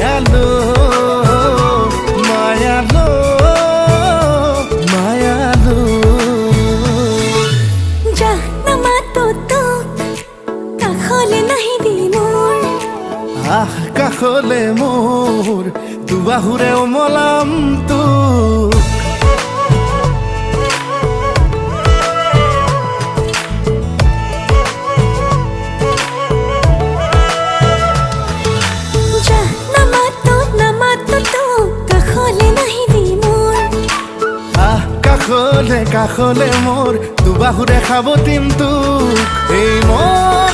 মায়ালো মায়ালো মায়ালো যা না মাতো তো কাখলে নাহিবি মোৰ আহ কাষলে মোৰ দুবাহুৰে ওমলাম তোক কাষলে কাষলে মোৰ দুবাহুৰে খাব তিম তোক এই মন